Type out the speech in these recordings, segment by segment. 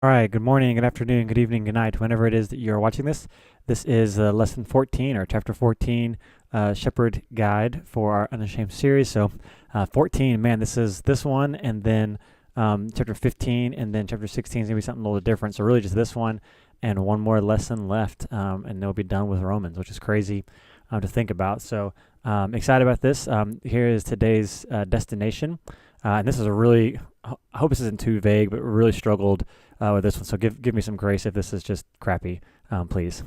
All right, good morning, good afternoon, good evening, good night, whenever it is that you're watching this. This is lesson 14 or chapter 14, Shepherd Guide for our Unashamed series. So, 14, man, this is this one, and then chapter 15, and then chapter 16 is going to be something a little different. So, really, just this one and one more lesson left, and they'll be done with Romans, which is crazy to think about. So, excited about this. Here is today's destination. And this is a really, I hope this isn't too vague, but really struggled with this one. So give me some grace if this is just crappy, please.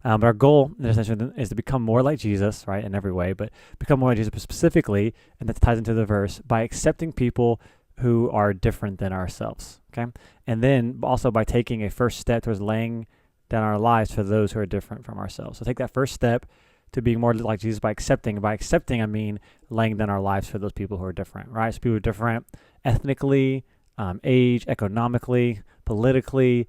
But our goal in this session is to become more like Jesus, right, in every way, but become more like Jesus specifically, and that ties into the verse, by accepting people who are different than ourselves, okay? And then also by taking a first step towards laying down our lives for those who are different from ourselves. So take that first step to being more like Jesus by accepting. By accepting, I mean laying down our lives for those people who are different, right? So people who are different ethnically, age, economically, politically,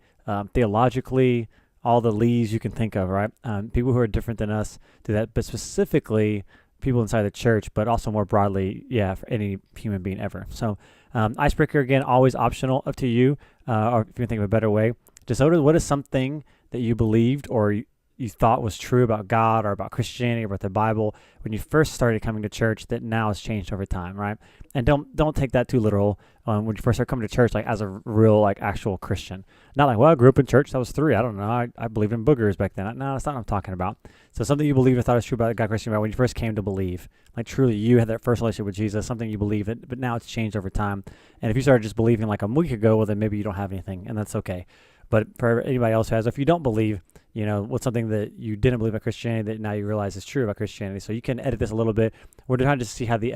theologically, all the leaves you can think of, right? People who are different than us do that, but specifically people inside the church, but also more broadly, for any human being ever. So icebreaker, again, always optional, up to you, or if you can think of a better way. Just notice what is something that you believed or you thought was true about God or about Christianity or about the Bible when you first started coming to church that now has changed over time, right? And don't take that too literal when you first start coming to church, like as a real, like actual Christian. Not like, well, I grew up in church, that was 3. I don't know. I believed in boogers back then. No, that's not what I'm talking about. So something you believed or thought was true about God, Christian, about when you first came to believe. Like truly you had that first relationship with Jesus, something you believed in, but now it's changed over time. And if you started just believing like a week ago, well, then maybe you don't have anything, and that's okay. But for anybody else who has, if you don't believe, what's something that you didn't believe about Christianity that now you realize is true about Christianity. So you can edit this a little bit. We're trying to see how the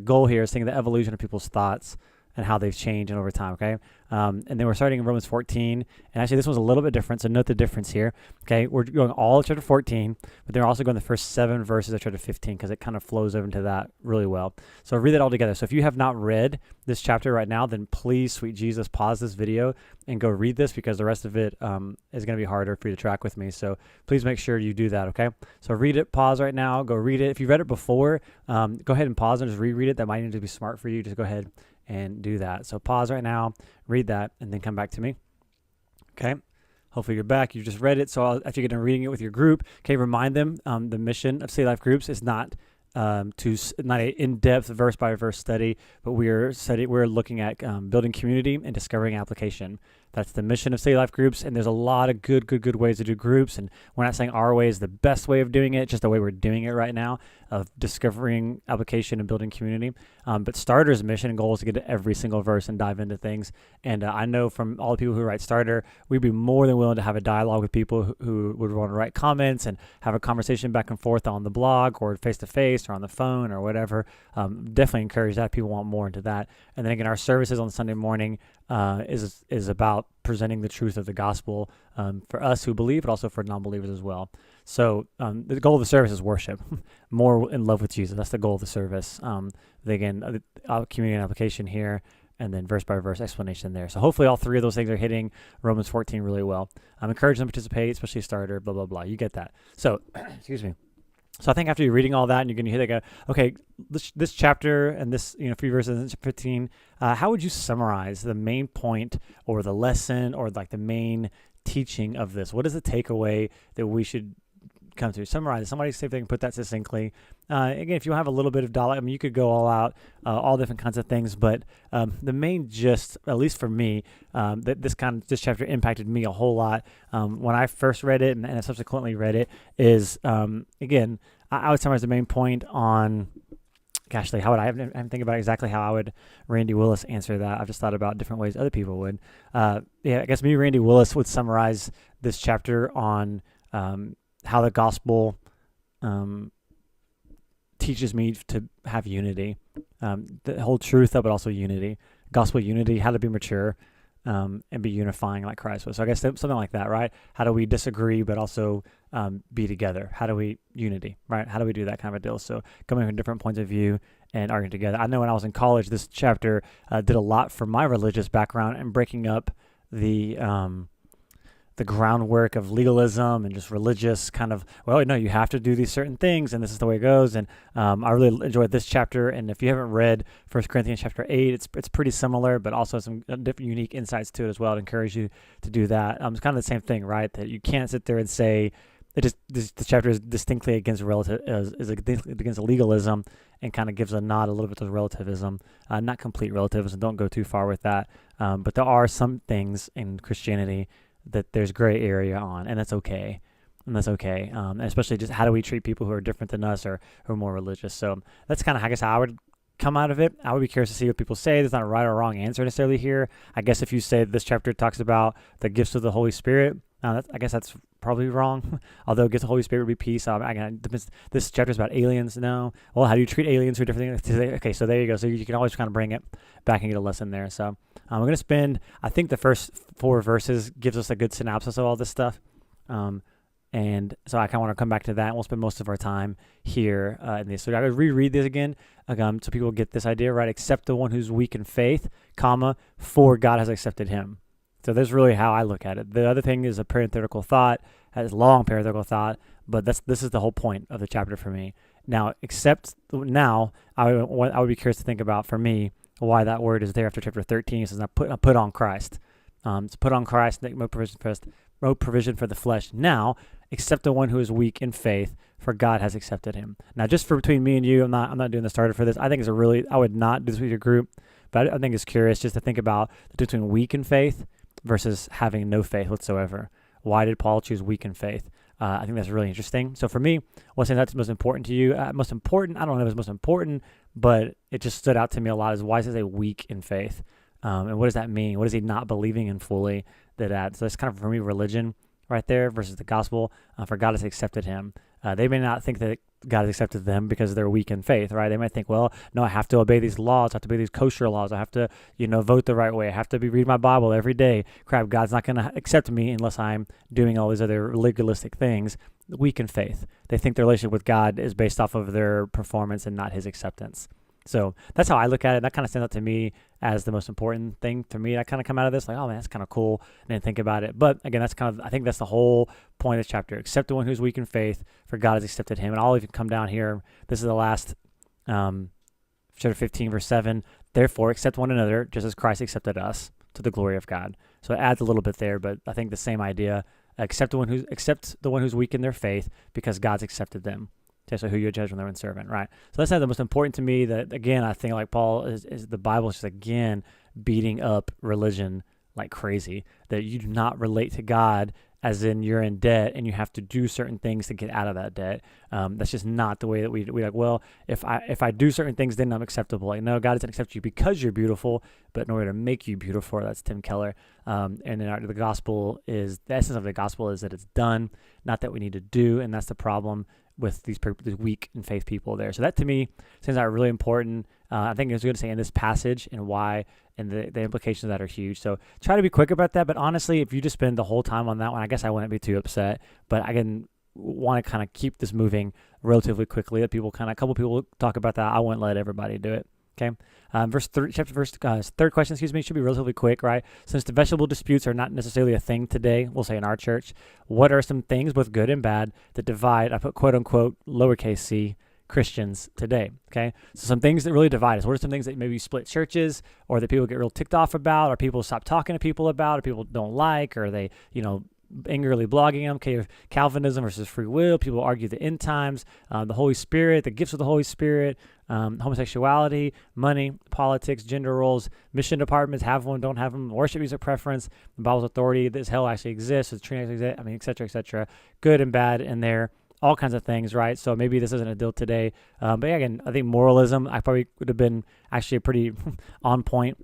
goal here is seeing the evolution of people's thoughts and how they've changed over time, okay? And then we're starting in Romans 14. And actually, this one's a little bit different, so note the difference here, okay? We're going all of chapter 14, but they're also going the first 7 verses of chapter 15 because it kind of flows over into that really well. So read that all together. So if you have not read this chapter right now, then please, sweet Jesus, pause this video and go read this because the rest of it is going to be harder for you to track with me. So please make sure you do that, okay? So read it, pause right now, go read it. If you read it before, go ahead and pause and just reread it. That might need to be smart for you. Just go ahead and do that. So pause right now, read that, and then come back to me. Okay? Hopefully you're back. You just read it. So after you get done reading it with your group, okay, remind them the mission of City Life Groups is not not a in-depth verse-by-verse study, but we're looking at building community and discovering application. That's the mission of City Life Groups, and there's a lot of good ways to do groups, and we're not saying our way is the best way of doing it, just the way we're doing it right now, of discovering application and building community. But Starter's mission and goal is to get to every single verse and dive into things, and I know from all the people who write Starter, we'd be more than willing to have a dialogue with people who would want to write comments and have a conversation back and forth on the blog or face-to-face or on the phone or whatever. Definitely encourage that. People want more into that. And then again, our services on Sunday morning is about presenting the truth of the gospel for us who believe, but also for non-believers as well. So the goal of the service is worship, more in love with Jesus. That's the goal of the service. Again, community and application here, and then verse by verse explanation there. So hopefully all 3 of those things are hitting Romans 14 really well. Encourage them to participate, especially Starter, blah, blah, blah. You get that. So, excuse me. So I think after you're reading all that and you're going to hear, go, okay, this chapter and this, few verses in 15, how would you summarize the main point or the lesson or like the main teaching of this? What is the takeaway that we should come to? Summarize. Somebody see if they can put that succinctly. Again, if you have a little bit of dialogue, you could go all out, all different kinds of things, but the main gist, at least for me, that this chapter impacted me a whole lot when I first read it and I subsequently read it is, again, I would summarize the main point on, gosh, like how would I haven't think about exactly how I would Randy Willis answer that. I've just thought about different ways other people would. I guess maybe Randy Willis would summarize this chapter on how the gospel teaches me to have unity, the whole truth of it, also unity, gospel unity, how to be mature and be unifying like Christ was. So I guess something like that, right? How do we disagree but also be together? How do we unity, right? How do we do that kind of a deal? So coming from different points of view and arguing together. I know when I was in college, this chapter did a lot for my religious background and breaking up the the groundwork of legalism and just religious kind of, well, no, you have to do these certain things, and this is the way it goes. And I really enjoyed this chapter. And if you haven't read 1 Corinthians chapter 8, it's pretty similar, but also some different unique insights to it as well. I'd encourage you to do that. It's kind of the same thing, right? That you can't sit there and say, this chapter is distinctly against against legalism, and kind of gives a nod a little bit to relativism, not complete relativism. Don't go too far with that. But there are some things in Christianity that there's gray area on, and that's okay. And especially just how do we treat people who are different than us or who are more religious. So that's kind of, I guess, how I would come out of it. I would be curious to see what people say. There's not a right or wrong answer necessarily here. I guess if you say this chapter talks about the gifts of the Holy Spirit, I guess that's probably wrong. Although gifts of the Holy Spirit would be peace. This chapter is about aliens. No. Well, how do you treat aliens who are different things? Okay, so there you go. So you can always kind of bring it back and get a lesson there. So we're going to spend, I think the first 4 verses gives us a good synopsis of all this stuff. And so I kind of want to come back to that. And we'll spend most of our time here in this. So I would reread this again so people get this idea, right? Accept the one who's weak in faith, for God has accepted him. So that's really how I look at it. The other thing is a parenthetical thought, has long parenthetical thought, but this is the whole point of the chapter for me. Now, I would be curious to think about, for me, why that word is there after chapter 13. It says, put on Christ. It's put on Christ, no provision for the flesh. Now, accept the one who is weak in faith, for God has accepted him. Now, just for between me and you, I'm not doing the starter for this. I think I would not do this with your group, but I think it's curious just to think about the difference between weak in faith versus having no faith whatsoever. Why did Paul choose weak in faith? I think that's really interesting. So for me, what's that's most important to you? I don't know if it's most important, but it just stood out to me a lot is why does it say weak in faith? And what does that mean? What is he not believing in fully that adds? So that's kind of, for me, religion right there versus the gospel. For God has accepted him. They may not think that God has accepted them because they're weak in faith, right? They might think, well, no, I have to obey these laws. I have to obey these kosher laws. I have to, vote the right way. I have to read my Bible every day. Crap, God's not going to accept me unless I'm doing all these other legalistic things. Weak in faith. They think their relationship with God is based off of their performance and not his acceptance. So that's how I look at it. That kind of stands out to me as the most important thing to me. I kind of come out of this like, oh man, that's kind of cool, and then think about it. But again, I think that's the whole point of this chapter. Accept the one who's weak in faith, for God has accepted him. And I'll even come down here. This is the last, chapter 15, verse 7. Therefore, accept one another, just as Christ accepted us, to the glory of God. So it adds a little bit there, but I think the same idea. Accept the one who's weak in their faith, because God's accepted them. So who you judge when they're in servant, right? So that's not the most important to me. That again, I think like Paul is the Bible is just again beating up religion like crazy. That you do not relate to God as in you're in debt and you have to do certain things to get out of that debt. That's just not the way that we like. Well, if I do certain things, then I'm acceptable. Like, no, God doesn't accept you because you're beautiful, but in order to make you beautiful. That's Tim Keller. And then the essence of the gospel is that it's done, not that we need to do, and that's the problem with these weak in faith people there. So that to me seems like really important. I think it's good to say in this passage and why, and the implications of that are huge. So try to be quick about that. But honestly, if you just spend the whole time on that one, I guess I wouldn't be too upset. But I want to kind of keep this moving relatively quickly. That a couple people talk about that. I wouldn't let everybody do it. Okay. Third question, should be relatively quick, right? Since the vegetable disputes are not necessarily a thing today, we'll say in our church, what are some things, both good and bad, that divide, I put quote unquote, lowercase c, Christians today? Okay. So some things that really divide us. What are some things that maybe split churches, or that people get real ticked off about, or people stop talking to people about, or people don't like, or they, angrily blogging them? Okay, Calvinism versus free will. People argue the end times, the Holy Spirit, the gifts of the Holy Spirit, homosexuality, money, politics, gender roles, mission departments, have one, don't have them, worship music preference, the Bible's authority, does hell actually exist, does Trinity exist, et cetera, et cetera. Good and bad in there, all kinds of things, right? So maybe this isn't a deal today. But again, I think moralism, I probably would have been actually pretty on point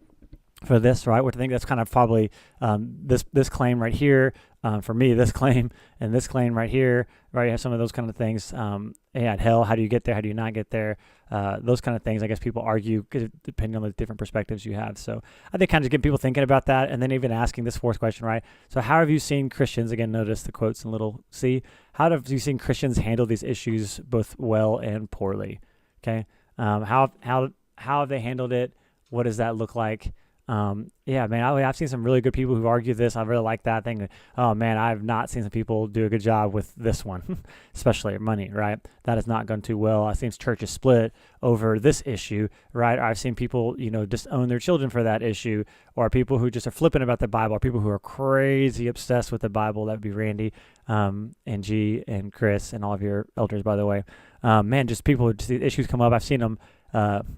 for this, right? Which I think that's kind of probably this claim right here, for me, this claim and this claim right here, right? You have some of those kind of things. Hell, how do you get there? How do you not get there? Those kind of things, I guess people argue depending on the different perspectives you have. So I think kind of get people thinking about that, and then even asking this fourth question, right? So how have you seen Christians, again, notice the quotes in little c, how have you seen Christians handle these issues both well and poorly? Okay. How have they handled it? What does that look like? Yeah, man, I've seen some really good people who argue this. I really like that thing. Oh man, I've not seen some people do a good job with this one, especially money, right? That has not gone too well. I've seen churches split over this issue, right? I've seen people, disown their children for that issue, or people who just are flippant about the Bible, or people who are crazy obsessed with the Bible. That would be Randy, and G, and Chris, and all of your elders, by the way. Man, just people, just the issues come up. I've seen them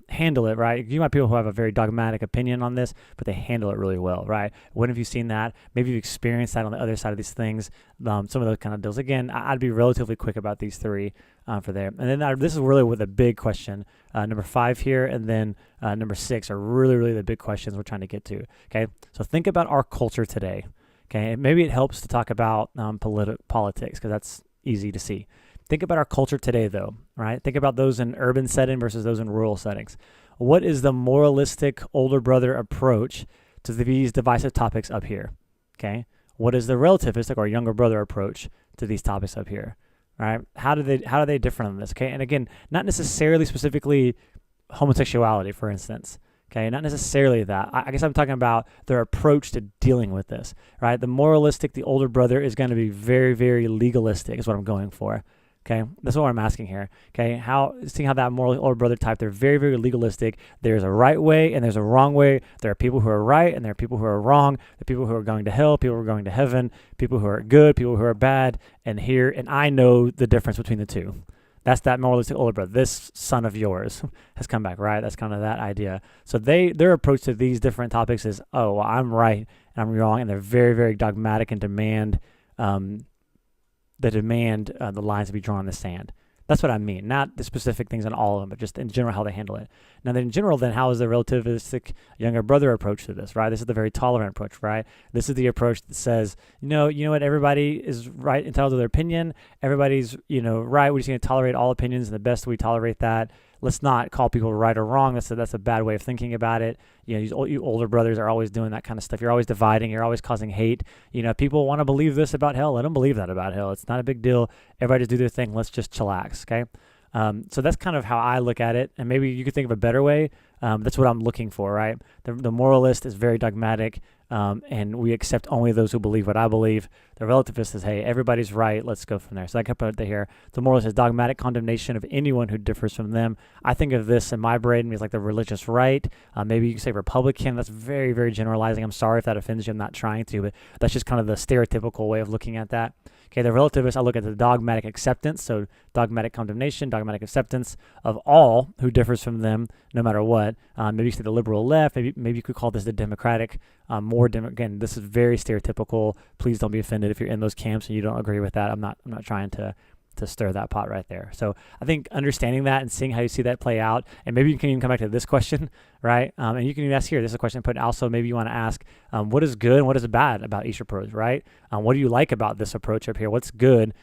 handle it, right? You might have people who have a very dogmatic opinion on this, but they handle it really well, right? When have you seen that? Maybe you've experienced that on the other side of these things, some of those kind of deals. Again, I'd be relatively quick about these three for there. And then this is really with a big question. Number 5 here, and then number 6 are really, really the big questions we're trying to get to, okay? So think about our culture today, okay? And maybe it helps to talk about politics, because that's easy to see. Think about our culture today, though, right? Think about those in urban setting versus those in rural settings. What is the moralistic older brother approach to these divisive topics up here? Okay. What is the relativistic or younger brother approach to these topics up here? Right? How do they differ on this? Okay. And again, not necessarily specifically homosexuality, for instance. Okay, not necessarily that. I guess I'm talking about their approach to dealing with this, right? The moralistic, the older brother is going to be very, very legalistic is what I'm going for. Okay, that's what I'm asking here. Okay, seeing how that moral older brother type, they're very, very legalistic. There's a right way and there's a wrong way. There are people who are right and there are people who are wrong. There are people who are going to hell, people who are going to heaven, people who are good, people who are bad. And I know the difference between the two. That's that moralistic older brother. This son of yours has come back, right? That's kind of that idea. So their approach to these different topics is, oh, well, I'm right and I'm wrong, and they're very, very dogmatic and demand the lines to be drawn in the sand. That's what I mean. Not the specific things on all of them, but just in general how they handle it. Now, then in general, then how is the relativistic younger brother approach to this, right? This is the very tolerant approach, right? This is the approach that says, you know what, everybody is right, entitled to their opinion. Everybody's, right. We're just going to tolerate all opinions, and the best we tolerate that. Let's not call people right or wrong. That's a bad way of thinking about it. You older brothers are always doing that kind of stuff. You're always dividing. You're always causing hate. People want to believe this about hell. Let them believe that about hell. It's not a big deal. Everybody just do their thing. Let's just chillax, okay? So that's kind of how I look at it. And maybe you could think of a better way. That's what I'm looking for, right? The moralist is very dogmatic, and we accept only those who believe what I believe. The relativist is, hey, everybody's right. Let's go from there. So I can put it here. The moralist is dogmatic condemnation of anyone who differs from them. I think of this in my brain as like the religious right. Maybe you can say Republican. That's very, very generalizing. I'm sorry if that offends you. I'm not trying to, but that's just kind of the stereotypical way of looking at that. Okay, the relativist, I look at the dogmatic acceptance, so dogmatic condemnation, dogmatic acceptance of all who differs from them, no matter what. Maybe you say the liberal left. Maybe you could call this the democratic. Again, this is very stereotypical. Please don't be offended if you're in those camps and you don't agree with that. I'm not trying to stir that pot right there. So I think understanding that and seeing how you see that play out, and maybe you can even come back to this question, right? And you can even ask here, this is a question, but also maybe you want to ask, what is good and what is bad about each approach, right? What do you like about this approach up here? What's good,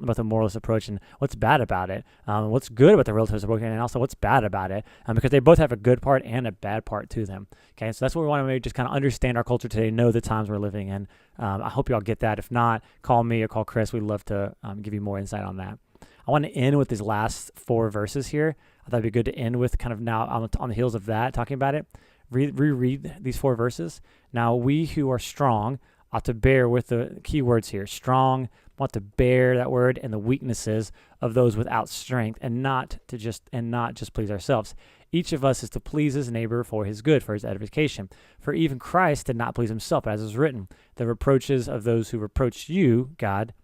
about the moralist approach, and what's bad about it? What's good about the relativist approach, and also what's bad about it? Because they both have a good part and a bad part to them. Okay, so that's what we want to maybe just kind of understand our culture today, know the times we're living in. I hope you all get that. If not, call me or call Chris. We'd love to give you more insight on that. I want to end with these last 4 verses here. I thought it'd be good to end with kind of now on the heels of that, talking about it. Reread these 4 verses. Now, we who are strong ought to bear with the key words here. Strong, want to bear that word, and the weaknesses of those without strength, and not just please ourselves. Each of us is to please his neighbor for his good, for his edification. For even Christ did not please himself, as is written, the reproaches of those who reproached you, God,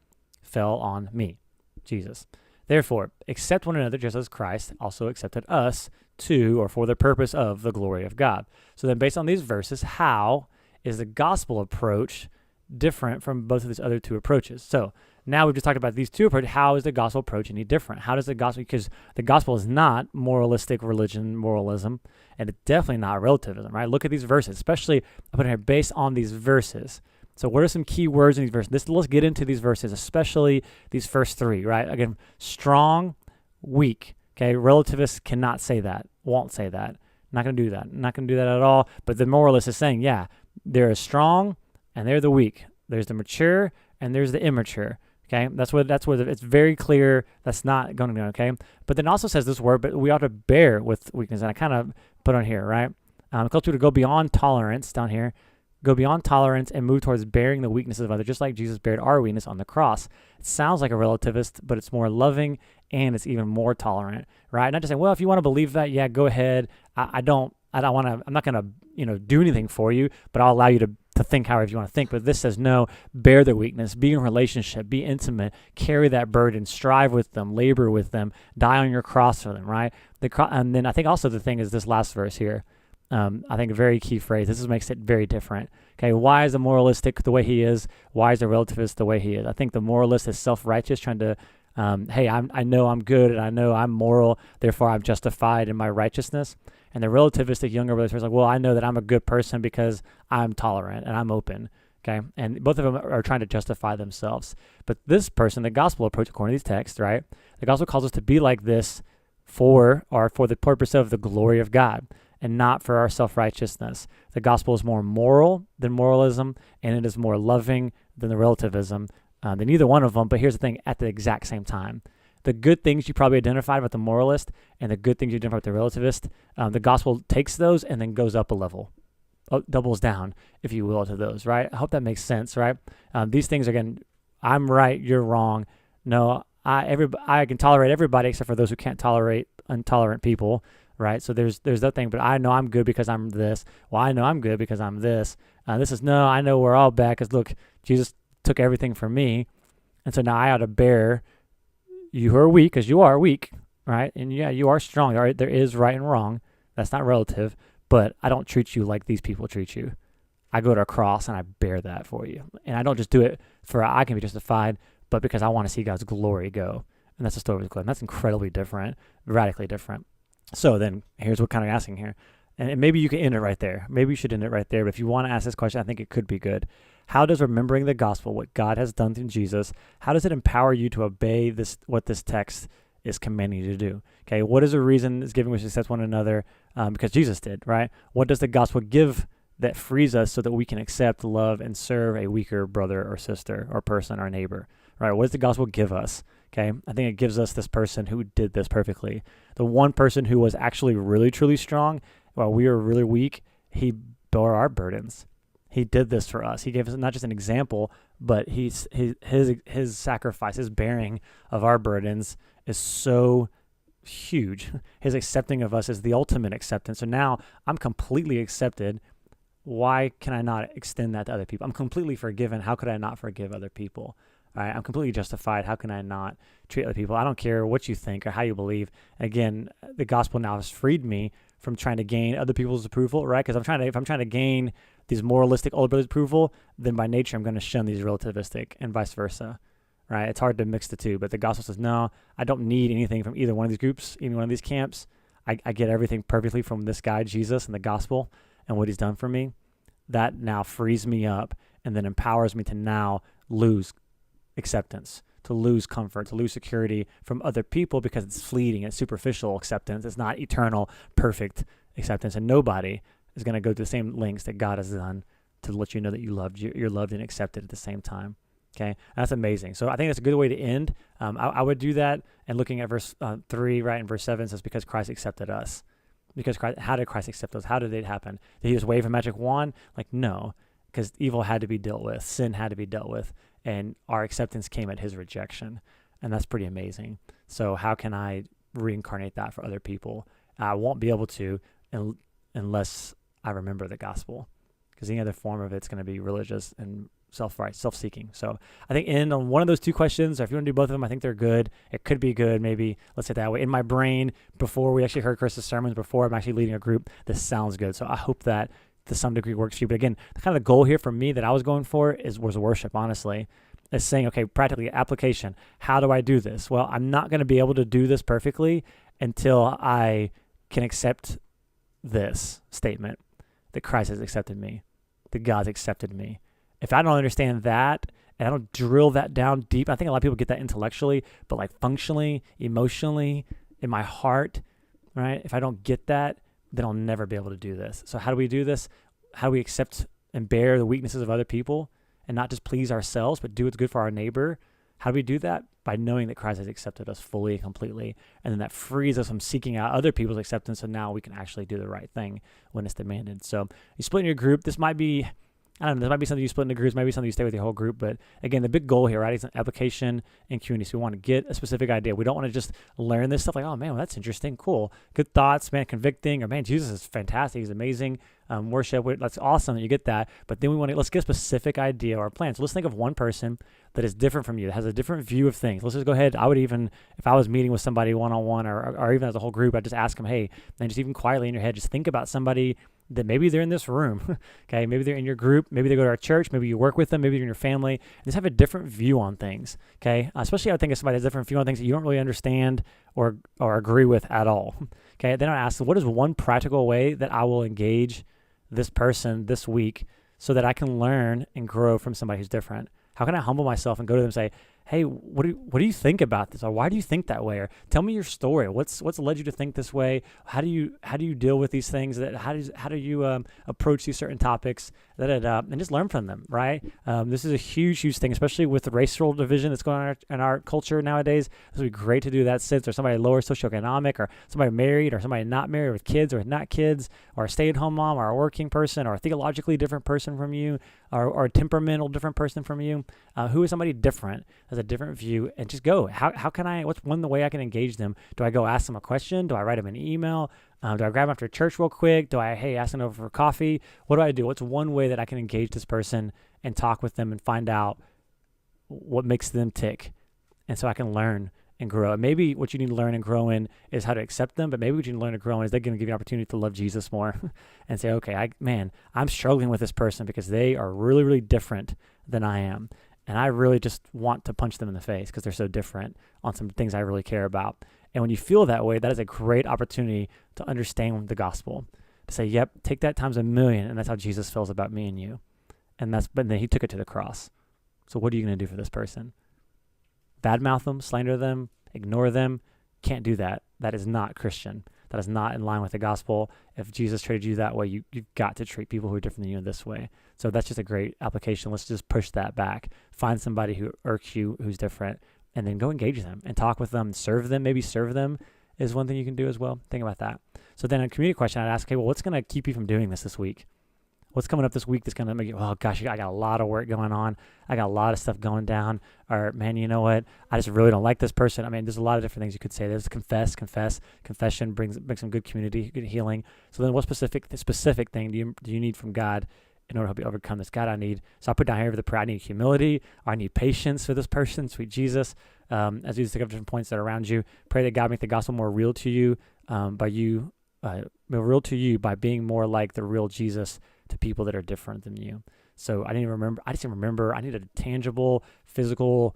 fell on me, Jesus. Therefore, accept one another just as Christ also accepted us to, or for the purpose of, the glory of God. So then based on these verses, how is the gospel approach different from both of these other 2 approaches? So now we've just talked about these 2 approaches. How is the gospel approach any different? How does the gospel, because the gospel is not moralistic moralism, and it's definitely not relativism, right? Look at these verses, especially I put it here based on these verses. So what are some key words in these verses? Let's get into these verses, especially these first 3, right? Again, strong, weak. Okay, relativists cannot say that, won't say that. Not going to do that. Not going to do that at all. But the moralist is saying, yeah, they're strong and they're the weak. There's the mature and there's the immature. Okay, that's what it's very clear that's not going to be okay. But then also says this word, but we ought to bear with weakness. And I kind of put on here, right? Culture to go beyond tolerance down here, go beyond tolerance and move towards bearing the weaknesses of others, just like Jesus bared our weakness on the cross. It sounds like a relativist, but it's more loving and it's even more tolerant, right? Not just saying, well, if you want to believe that, yeah, go ahead. I'm not going to, do anything for you, but I'll allow you to think however you want to think. But this says, no, bear their weakness, be in relationship, be intimate, carry that burden, strive with them, labor with them, die on your cross for them, right? And then I think also the thing is this last verse here. I think a very key phrase. This makes it very different. Okay, why is the moralistic the way he is? Why is the relativist the way he is? I think the moralist is self-righteous, trying to, hey, I know I'm good and I know I'm moral, therefore I'm justified in my righteousness. And the relativistic younger brother is like, well, I know that I'm a good person because I'm tolerant and I'm open. Okay, and both of them are trying to justify themselves. But this person, the gospel approach, according to these texts, right? The gospel calls us to be like this for the purpose of the glory of God, and not for our self-righteousness. The gospel is more moral than moralism, and it is more loving than the relativism, than either one of them. But here's the thing, at the exact same time. The good things you probably identified with the moralist and the good things you identified with the relativist, the gospel takes those and then goes up a level, doubles down, if you will, to those, right? I hope that makes sense, right? These things, again, I'm right, you're wrong. No, I can tolerate everybody except for those who can't tolerate intolerant people, right? So there's that thing, but I know I'm good because I'm this. Well, I know I'm good because I'm this. This is, no, I know we're all bad because, look, Jesus took everything from me, and so now I ought to bear you who are weak, because you are weak, right? And yeah, you are strong. Right? There is right and wrong. That's not relative, but I don't treat you like these people treat you. I go to a cross and I bear that for you. And I don't just do it for I can be justified, but because I want to see God's glory go. And that's the story with Glenn. That's incredibly different, radically different. So then here's what kind of asking here. And maybe you can end it right there. Maybe you should end it right there. But if you want to ask this question, I think it could be good. How does remembering the gospel, what God has done through Jesus, how does it empower you to obey what this text is commanding you to do? Okay, what is the reason it's giving us to accept one another? Because Jesus did, right? What does the gospel give that frees us so that we can accept, love, and serve a weaker brother or sister or person or neighbor, right? What does the gospel give us? Okay, I think it gives us this person who did this perfectly. The one person who was actually really, truly strong while we were really weak, he bore our burdens. He did this for us. He gave us not just an example, but his sacrifice, his bearing of our burdens is so huge. His accepting of us is the ultimate acceptance. So now I'm completely accepted. Why can I not extend that to other people? I'm completely forgiven. How could I not forgive other people? All right, I'm completely justified. How can I not treat other people? I don't care what you think or how you believe. Again, the gospel now has freed me from trying to gain other people's approval, right? Because if I'm trying to gain these moralistic older brothers' approval, then by nature I'm going to shun these relativistic, and vice versa, right? It's hard to mix the two, but the gospel says, no, I don't need anything from either one of these groups, either one of these camps. I get everything perfectly from this guy, Jesus, and the gospel and what he's done for me. That now frees me up and then empowers me to now lose acceptance, to lose comfort, to lose security from other people because it's fleeting, it's superficial acceptance. It's not eternal, perfect acceptance. And nobody is going to go to the same lengths that God has done to let you know that you're loved and accepted at the same time. Okay, and that's amazing. So I think that's a good way to end. I would do that, and looking at verse 3, right, in verse 7 says, because Christ accepted us. Because Christ, how did Christ accept us? How did it happen? Did he just wave a magic wand? Like, no, because evil had to be dealt with. Sin had to be dealt with. And our acceptance came at his rejection. And that's pretty amazing. So how can I reincarnate that for other people? I won't be able to unless I remember the gospel, because any other form of it's going to be religious and self-seeking. So I think end on one of those two questions, or if you want to do both of them, I think they're good. It could be good, maybe, let's say it that way. In my brain, before we actually heard Chris's sermons, before I'm actually leading a group, this sounds good. So I hope that to some degree works for you. But again, the kind of the goal here for me that I was going for was worship, honestly. Is saying, okay, practically application. How do I do this? Well, I'm not going to be able to do this perfectly until I can accept this statement that Christ has accepted me, that God's accepted me. If I don't understand that, and I don't drill that down deep, I think a lot of people get that intellectually, but like functionally, emotionally, in my heart, right? If I don't get that, then I'll never be able to do this. So how do we do this? How do we accept and bear the weaknesses of other people and not just please ourselves, but do what's good for our neighbor? How do we do that? By knowing that Christ has accepted us fully and completely, and then that frees us from seeking out other people's acceptance, so now we can actually do the right thing when it's demanded. So you split in your group. This might be, I don't know, this might be something you split into groups, maybe something you stay with your whole group, but again, the big goal here, right, is an application and community. So we want to get a specific idea. We don't want to just learn this stuff like, oh man, well, that's interesting, cool, good thoughts, man, convicting, or man, Jesus is fantastic, he's amazing, worship, that's awesome that you get that, but then let's get a specific idea or plan. So let's think of one person that is different from you, that has a different view of things. Let's just go ahead. I would even, if I was meeting with somebody one-on-one or even as a whole group, I'd just ask them, hey, and just even quietly in your head, just think about somebody that maybe they're in this room, okay? Maybe they're in your group, maybe they go to our church, maybe you work with them, maybe you're in your family, and just have a different view on things, okay? Especially I think of somebody that has a different view on things that you don't really understand or agree with at all, okay? Then I ask, what is one practical way that I will engage this person this week so that I can learn and grow from somebody who's different? How can I humble myself and go to them and say, hey, what do you think about this? Or why do you think that way? Or tell me your story. What's led you to think this way? How do you deal with these things? How do you approach these certain topics? And just learn from them, right? This is a huge thing, especially with the racial division that's going on in our culture nowadays. This would be great to do that since there's somebody lower socioeconomic, or somebody married, or somebody not married with kids or not kids, or a stay-at-home mom, or a working person, or a theologically different person from you, or a temperamental different person from you. Who is somebody different, has a different view, and just go. How can I, what's one way I can engage them? Do I go ask them a question? Do I write them an email? Do I grab them after church real quick? Do I, ask them over for coffee? What do I do? What's one way that I can engage this person and talk with them and find out what makes them tick? And so I can learn and grow. And maybe what you need to learn and grow in is how to accept them, but maybe what you need to learn and grow in is they're going to give you an opportunity to love Jesus more and say, okay, I'm struggling with this person because they are really, really different than I am. And I really just want to punch them in the face because they're so different on some things I really care about. And when you feel that way, that is a great opportunity to understand the gospel. To say, yep, take that times 1,000,000, and that's how Jesus feels about me and you. But then he took it to the cross. So what are you going to do for this person? Badmouth them, slander them, ignore them? Can't do that. That is not Christian. That is not in line with the gospel. If Jesus treated you that way, you've got to treat people who are different than you in this way. So that's just a great application. Let's just push that back. Find somebody who irks you, who's different, and then go engage them and talk with them, serve them. Maybe serve them is one thing you can do as well. Think about that. So then a community question, I'd ask, okay, well, what's going to keep you from doing this week? What's coming up this week that's going to make you, oh gosh, I got a lot of work going on. I got a lot of stuff going down. Or man, you know what? I just really don't like this person. I mean, there's a lot of different things you could say. There's confess. Confession brings some good community, good healing. So then what specific thing do you need from God in order to help you overcome this? God, I need, so I put down here for the prayer, I need humility, or I need patience for this person, sweet Jesus. As you think of different points that are around you, pray that God make the gospel more real to you, real to you by being more like the real Jesus to people that are different than you. So I just remember I need a tangible, physical,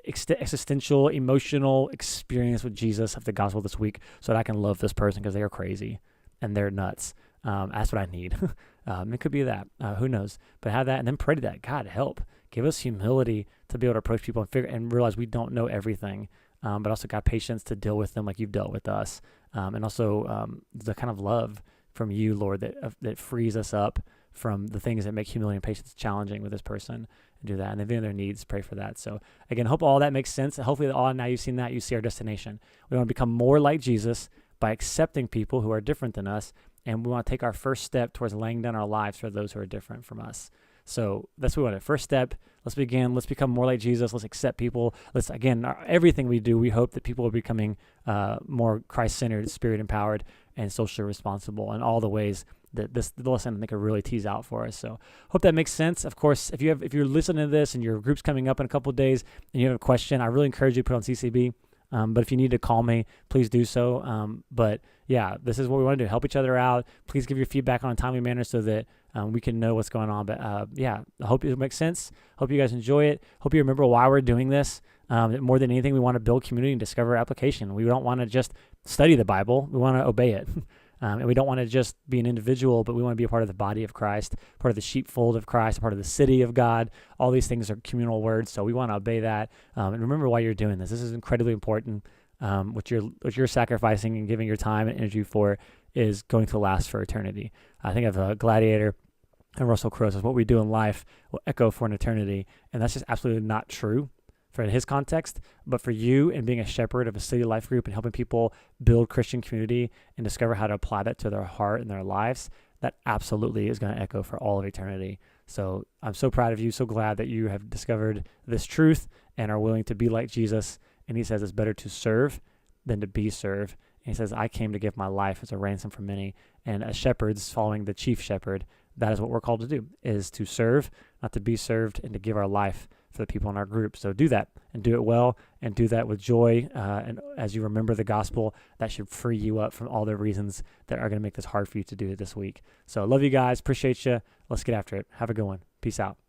existential, emotional experience with Jesus of the gospel this week so that I can love this person because they are crazy and they're nuts. That's what I need. It could be that. Who knows? But have that and then pray to that. God, help. Give us humility to be able to approach people and realize we don't know everything. But also got patience to deal with them like you've dealt with us. And also the kind of love from you, Lord, that frees us up from the things that make humility and patience challenging with this person, and do that. And if they have their needs, pray for that. So again, hope all that makes sense. And hopefully now you've seen that, you see our destination. We want to become more like Jesus by accepting people who are different than us. And we want to take our first step towards laying down our lives for those who are different from us. So that's what we want. First step, let's begin. Let's become more like Jesus. Let's accept people. Everything we do, we hope that people are becoming more Christ-centered, Spirit-empowered, and socially responsible in all the ways that the lesson I think could really tease out for us. So hope that makes sense. Of course, if you're listening to this and your group's coming up in a couple of days and you have a question, I really encourage you to put on CCB. But if you need to call me, please do so. But yeah, this is what we want to do. Help each other out. Please give your feedback on a timely manner so that we can know what's going on. But I hope it makes sense. Hope you guys enjoy it. Hope you remember why we're doing this. More than anything, we want to build community and discover application. We don't want to just study the Bible. We want to obey it. And we don't want to just be an individual, but we want to be a part of the body of Christ, part of the sheepfold of Christ, part of the city of God. All these things are communal words, so we want to obey that. And remember why you're doing this. This is incredibly important. What you're sacrificing and giving your time and energy for is going to last for eternity. I think of Gladiator and Russell Crowe says, what we do in life will echo for an eternity, and that's just absolutely not true for his context, but for you and being a shepherd of a city life group and helping people build Christian community and discover how to apply that to their heart and their lives, that absolutely is going to echo for all of eternity. So I'm so proud of you, so glad that you have discovered this truth and are willing to be like Jesus. And he says it's better to serve than to be served. And he says, I came to give my life as a ransom for many. And as shepherds following the chief shepherd, that is what we're called to do, is to serve, not to be served, and to give our life for the people in our group. So do that and do it well and do that with joy. And as you remember the gospel, that should free you up from all the reasons that are going to make this hard for you to do it this week. So love you guys. Appreciate you. Let's get after it. Have a good one. Peace out.